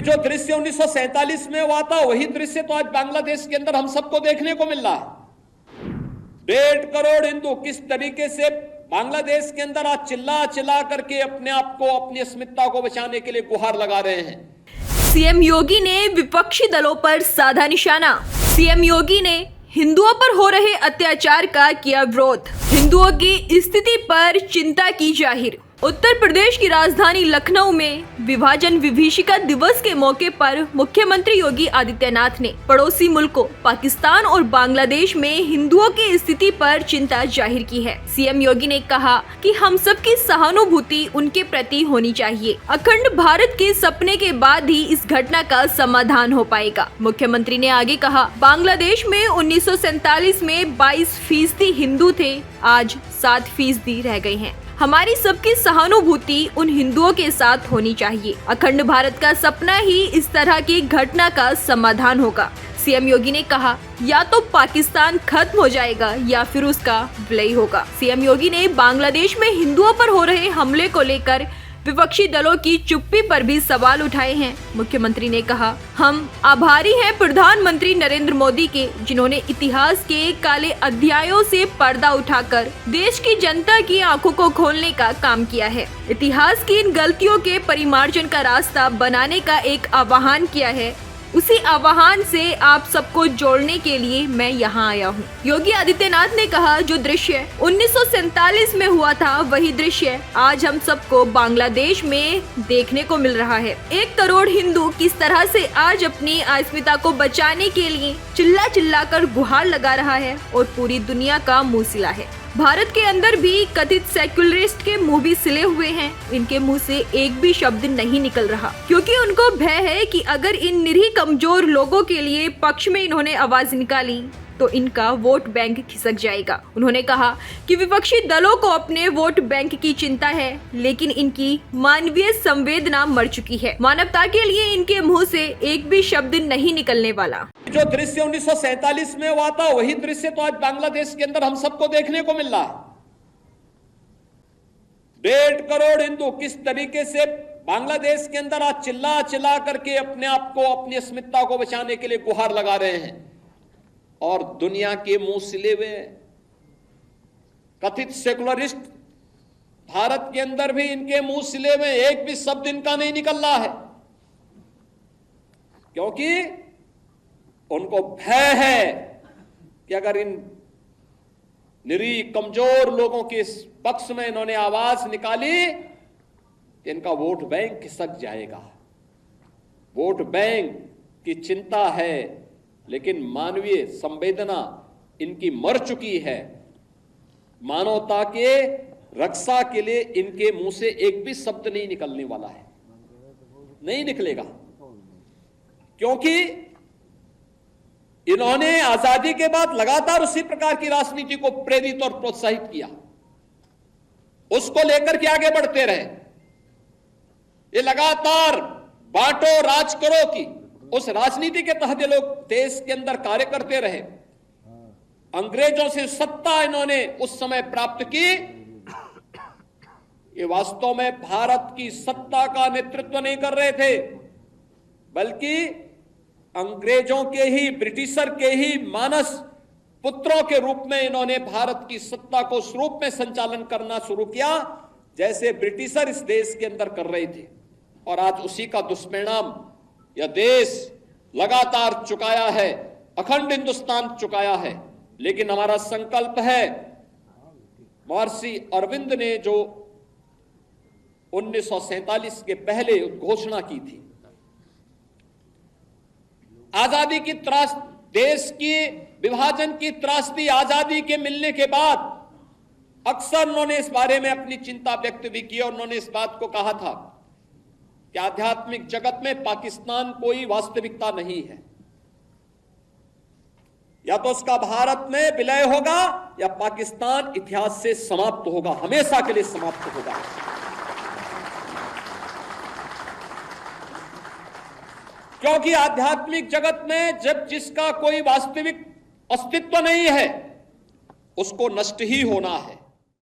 जो दृश्य 1947 में हुआ था वही दृश्य तो आज बांग्लादेश के अंदर हम सबको देखने को मिल रहा है। 1.5 करोड़ हिंदू किस तरीके से बांग्लादेश के अंदर आज चिल्ला चिल्ला करके अपने आप को, अपनी अस्मिता को बचाने के लिए गुहार लगा रहे हैं। सीएम योगी ने विपक्षी दलों पर साधा निशाना। सीएम योगी ने हिंदुओं पर हो रहे अत्याचार का किया विरोध। हिंदुओं की स्थिति पर चिंता की जाहिर। उत्तर प्रदेश की राजधानी लखनऊ में विभाजन विभीषिका दिवस के मौके पर मुख्यमंत्री योगी आदित्यनाथ ने पड़ोसी मुल्कों पाकिस्तान और बांग्लादेश में हिंदुओं की स्थिति पर चिंता जाहिर की है। सीएम योगी ने कहा कि हम सबकी सहानुभूति उनके प्रति होनी चाहिए। अखंड भारत के सपने के बाद ही इस घटना का समाधान हो पाएगा। मुख्यमंत्री ने आगे कहा, बांग्लादेश में 1947 में 22% हिंदू थे, आज 7% रह गए हैं। हमारी सबकी सहानुभूति उन हिंदुओं के साथ होनी चाहिए। अखंड भारत का सपना ही इस तरह की घटना का समाधान होगा। सीएम योगी ने कहा, या तो पाकिस्तान खत्म हो जाएगा या फिर उसका विलय होगा। सीएम योगी ने बांग्लादेश में हिंदुओं पर हो रहे हमले को लेकर विपक्षी दलों की चुप्पी पर भी सवाल उठाए हैं। मुख्यमंत्री ने कहा, हम आभारी हैं प्रधानमंत्री नरेंद्र मोदी के, जिन्होंने इतिहास के काले अध्यायों से पर्दा उठाकर देश की जनता की आंखों को खोलने का काम किया है। इतिहास की इन गलतियों के परिमार्जन का रास्ता बनाने का एक आह्वान किया है। उसी आह्वान से आप सबको जोड़ने के लिए मैं यहाँ आया हूँ। योगी आदित्यनाथ ने कहा, जो दृश्य 1947 में हुआ था वही दृश्य आज हम सबको बांग्लादेश में देखने को मिल रहा है। 1 करोड़ हिंदू किस तरह से आज अपनी अस्मिता को बचाने के लिए चिल्ला चिल्ला कर गुहार लगा रहा है और पूरी दुनिया का मुंह सिला है। भारत के अंदर भी कथित सेक्युलरिस्ट के मुंह भी सिले हुए हैं। इनके मुंह से एक भी शब्द नहीं निकल रहा, क्योंकि उनको भय है कि अगर इन निरीह कमजोर लोगों के लिए पक्ष में इन्होंने आवाज निकाली तो इनका वोट बैंक खिसक जाएगा। उन्होंने कहा कि विपक्षी दलों को अपने वोट बैंक की चिंता है, लेकिन इनकी मानवीय संवेदना मर चुकी है। मानवता के लिए इनके मुंह से एक भी शब्द नहीं निकलने वाला। जो दृश्य 1947 में हुआ था वही दृश्य तो आज बांग्लादेश के अंदर हम सबको देखने को मिल रहा है। 1.5 करोड़ हिंदू किस तरीके से बांग्लादेश के अंदर आज चिल्ला चिल्ला करके अपने आप को, अपनी अस्मिता को बचाने के लिए गुहार लगा रहे हैं और दुनिया के मुंह सिले हुए कथित सेकुलरिस्ट भारत के अंदर भी इनके मुंह सिले हुए, एक भी शब्द इनका नहीं निकल रहा है, क्योंकि उनको भय है कि अगर इन निरीह कमजोर लोगों के पक्ष में इन्होंने आवाज निकाली तो इनका वोट बैंक खिसक जाएगा। वोट बैंक की चिंता है, लेकिन मानवीय संवेदना इनकी मर चुकी है। मानवता के रक्षा के लिए इनके मुंह से एक भी शब्द नहीं निकलने वाला है, नहीं निकलेगा, क्योंकि इन्होंने आजादी के बाद लगातार उसी प्रकार की राजनीति को प्रेरित और प्रोत्साहित किया, उसको लेकर के आगे बढ़ते रहे। ये लगातार बांटो राज करो की उस राजनीति के तहत ये लोग देश के अंदर कार्य करते रहे। अंग्रेजों से सत्ता इन्होंने उस समय प्राप्त की। ये वास्तव में भारत की सत्ता का नेतृत्व नहीं कर रहे थे, बल्कि अंग्रेजों के ही, ब्रिटिशर के ही मानस पुत्रों के रूप में इन्होंने भारत की सत्ता को उस रूप में संचालन करना शुरू किया जैसे ब्रिटिशर इस देश के अंदर कर रहे थे। और आज उसी का दुष्परिणाम यह देश लगातार चुकाया है, अखंड हिंदुस्तान चुकाया है। लेकिन हमारा संकल्प है, महर्षि अरविंद ने जो 1947 के पहले घोषणा की थी, आजादी की त्रास, देश की विभाजन की त्रासदी आजादी के मिलने के बाद अक्सर उन्होंने इस बारे में अपनी चिंता व्यक्त भी की और उन्होंने इस बात को कहा था कि आध्यात्मिक जगत में पाकिस्तान कोई वास्तविकता नहीं है, या तो उसका भारत में विलय होगा या पाकिस्तान इतिहास से समाप्त होगा, हमेशा के लिए समाप्त होगा। क्योंकि आध्यात्मिक जगत में जब जिसका कोई वास्तविक अस्तित्व नहीं है उसको नष्ट ही होना है।